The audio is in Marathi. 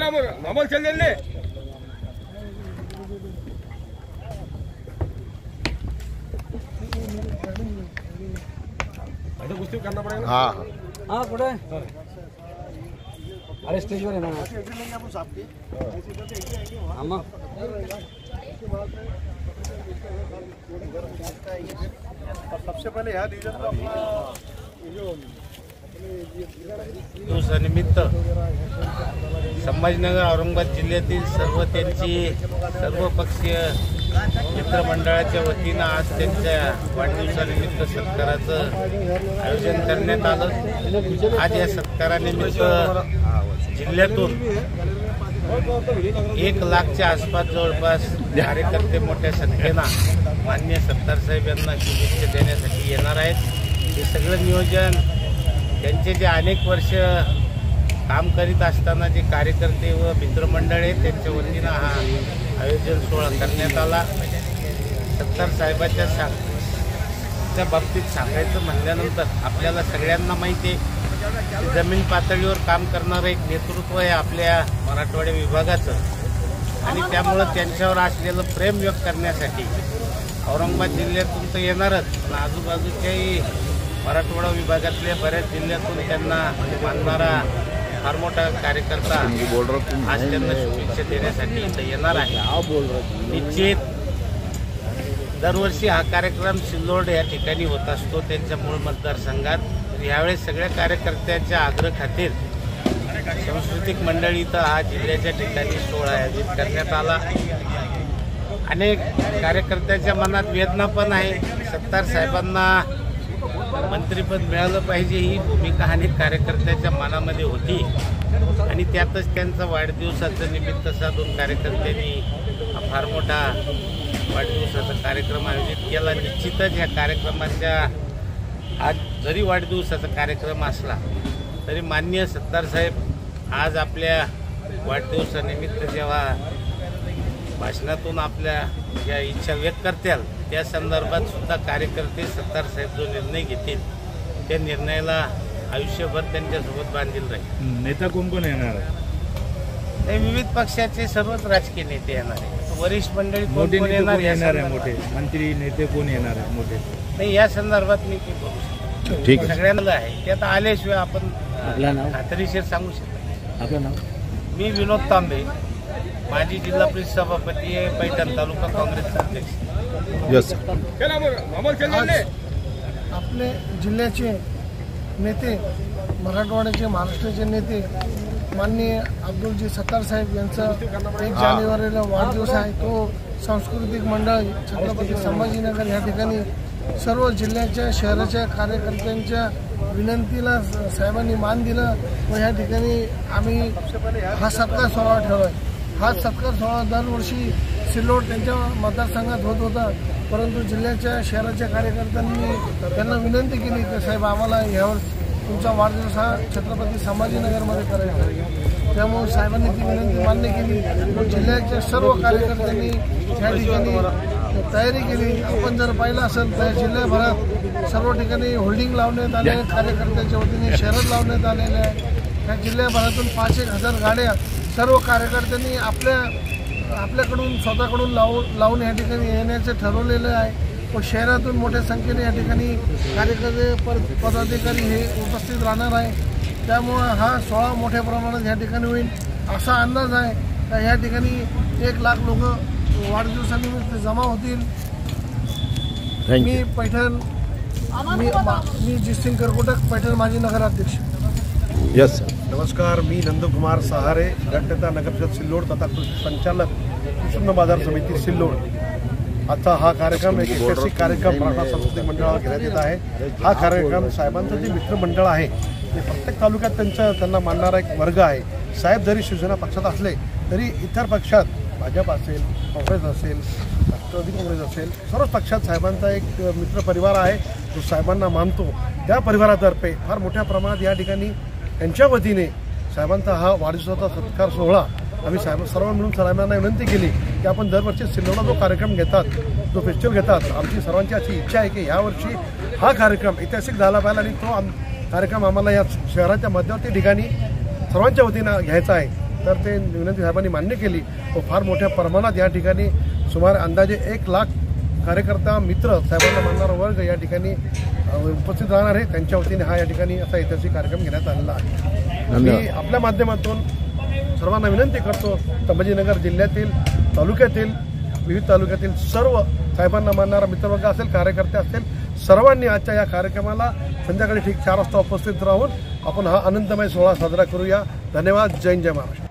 मामूल चल ले ऐसा कुछ करना पड़ेगा। हाँ हाँ कुठे अरे स्टेजवर आहे ना आम्हा सबसे पहले ह्या डिव्हिजन तो आपला दिवसानिमित्त संभाजीनगर औरंगाबाद जिल्ह्यातील सर्व पक्षीय मित्रमंडळाच्या वतीनं आज त्यांच्या वाढदिवसानिमित्त सत्काराचं आयोजन करण्यात आलं। आज या सत्कारानिमित्त जिल्ह्यातून 1 लाखच्या आसपास जवळपास कार्यकर्ते मोठ्या संख्येनं माननीय सत्तार साहेब यांना शुभेच्छा देण्यासाठी येणार आहेत। हे सगळं नियोजन त्यांचे जे अनेक वर्ष काम करीत असताना जे कार्यकर्ते व मित्रमंडळ आहेत त्यांच्या वतीनं हा आयोजन सोहळा करण्यात आला। सत्तार साहेबांच्या बाबतीत सांगायचं म्हणल्यानंतर आपल्याला सगळ्यांना माहिती आहे की जमीन पातळीवर काम करणारं एक नेतृत्व आहे आपल्या मराठवाडा विभागाचं आणि त्यामुळं त्यांच्यावर असलेलं प्रेम व्यक्त करण्यासाठी औरंगाबाद जिल्ह्यातून तर येणारच पण आजूबाजूच्याही मराठवाडा विभागातल्या बऱ्याच जिल्ह्यातून त्यांना मानणारा फार मोठा कार्यकर्ता आज त्यांना शुभेच्छा देण्यासाठी इथं येणार आहे। निश्चित दरवर्षी हा कार्यक्रम सिल्लोड या ठिकाणी होत असतो त्यांच्या मूळ मतदारसंघात। यावेळेस सगळ्या कार्यकर्त्यांच्या आग्रह खातीर सांस्कृतिक मंडळी इथं हा जिल्ह्याच्या ठिकाणी सोहळा आयोजित करण्यात आला। अनेक कार्यकर्त्यांच्या मनात वेदना पण आहे। सत्तार साहेबांना मंत्रिपद मिळालं पाहिजे ही भूमिका अनेक कार्यकर्त्यांच्या मनामध्ये होती आणि त्यातच त्यांचा वाढदिवसाचं निमित्त साधून कार्यकर्त्यांनी फार मोठा वाढदिवसाचा कार्यक्रम आयोजित केला। निश्चितच या कार्यक्रमाच्या आज जरी वाढदिवसाचा कार्यक्रम असला तरी माननीय सत्तार साहेब आज आपल्या वाढदिवसानिमित्त जेव्हा भाषणातून आपल्या ज्या इच्छा व्यक्त करतील त्या संदर्भात सुद्धा कार्यकर्ते सत्तार साहेब जो निर्णय घेतील त्या निर्णयाला आयुष्यभर त्यांच्यासोबत बांधील राहील। नेता कोण कोण येणार आहे? विविध पक्षाचे सर्वच राजकीय नेते येणार आहेत। वरिष्ठ मंडळी कोण कोण येणार आहे? मोठे मंत्री नेते कोण येणार आहे? मोठे नाही या संदर्भात मी ते बोलू शकतो। ठीक सगळ्यांना आहे ते आता आल्याशिवाय आपण खात्रीशीर सांगू शकतो। आपलं नाव? मी विनोद तांबे माजी जिल्हा परिषद सभापती आहे पैठण तालुका काँग्रेसचे अध्यक्ष। आपले जिल्ह्याचे नेते मराठवाड्याचे महाराष्ट्राचे नेते माननीय अब्दुलजी सत्तार साहेब यांचा 1 जानेवारीला वाढदिवस आहे। तो सांस्कृतिक मंडळ छत्रपती संभाजीनगर या ठिकाणी सर्व जिल्ह्याच्या शहराच्या कार्यकर्त्यांच्या विनंतीला साहेबांनी मान दिलं व या ठिकाणी आम्ही हा सत्कार सोहळा ठेवला आहे। हा सत्कार सोहळा दरवर्षी सिल्लोड त्यांच्या मतदारसंघात होत होता परंतु जिल्ह्याच्या शहराच्या कार्यकर्त्यांनी त्यांना विनंती केली की साहेब आम्हाला यावर्षी तुमचा वाढदिवस हा छत्रपती संभाजीनगरमध्ये करायचा आहे। त्यामुळे साहेबांनी ती विनंती मान्य केली व जिल्ह्याच्या सर्व कार्यकर्त्यांनी या ठिकाणी तयारी केली। आपण जर पाहिलं असेल तर जिल्ह्याभरात सर्व ठिकाणी होल्डिंग लावण्यात आले कार्यकर्त्यांच्या वतीने शहरात लावण्यात आलेले आहे। या जिल्ह्याभरातून 5-1 हजार गाड्या सर्व कार्यकर्त्यांनी आपल्याकडून स्वतःकडून लावून या ठिकाणी येण्याचं ठरवलेलं आहे व शहरातून मोठ्या संख्येने या ठिकाणी कार्यकर्ते पदाधिकारी हे उपस्थित राहणार आहे। त्यामुळे हा सोहळा मोठ्या प्रमाणात या ठिकाणी होईल असा अंदाज आहे। तर या ठिकाणी 1 लाख लोक वाढदिवसानिमित्त जमा होतील। मी जिसिंग करकोटक पैठण माजी नगराध्यक्ष। यस नमस्कार, मी नंदकुमार सहारे गटनेता नगरपरिषद सिल्लोड तथा संचालक कृष्ण बाजार समिती सिल्लोड। आता हा कार्यक्रम एक ऐतिहासिक कार्यक्रम मराठा सांस्कृतिक मंडळाला घेण्यात येत आहे। हा कार्यक्रम साहेबांचं जे मित्रमंडळ आहे ते प्रत्येक तालुक्यात त्यांना मानणारा एक वर्ग आहे। साहेब जरी शिवसेना पक्षात असले तरी इतर पक्षात भाजप असेल, काँग्रेस असेल, राष्ट्रवादी काँग्रेस असेल, सर्व पक्षात साहेबांचा एक मित्रपरिवार आहे जो साहेबांना मानतो। त्या परिवारातर्फे फार मोठ्या प्रमाणात या ठिकाणी त्यांच्या वतीने साहेबांचा हा वाढदिवसाचा सत्कार सोहळा आम्ही सर्व मिळून साहेबांना विनंती केली की आपण दरवर्षी सिल्लोडला जो कार्यक्रम घेतात, जो फेस्टिवल घेतात, आमची सर्वांची अशी इच्छा आहे की यावर्षी हा कार्यक्रम ऐतिहासिक झाला पाहिजे आणि तो कार्यक्रम आम्हाला या शहराच्या मध्यवर्ती ठिकाणी सर्वांच्या वतीनं घ्यायचा आहे। तर ते विनंती साहेबांनी मान्य केली व फार मोठ्या प्रमाणात या ठिकाणी सुमारे अंदाजे 1 लाख कार्यकर्ता मित्र साहेबांना मानणारा वर्ग या ठिकाणी उपस्थित राहणार आहे. त्यांच्या वतीने हा या ठिकाणी असा ऐतिहासिक कार्यक्रम घेण्यात आलेला आहे. मी आपल्या माध्यमातून सर्वांना विनंती करतो, संभाजीनगर जिल्ह्यातील तालुक्यातील विविध तालुक्यातील सर्व साहेबांना मानणारा मित्रवर्ग असेल, कार्यकर्ते असतील, सर्वांनी आजच्या या कार्यक्रमाला संध्याकाळी ठीक 4 वाजता उपस्थित राहून आपण हा आनंदमय सोहळा साजरा करूया. धन्यवाद. जय हिंद, जय महाराष्ट्र.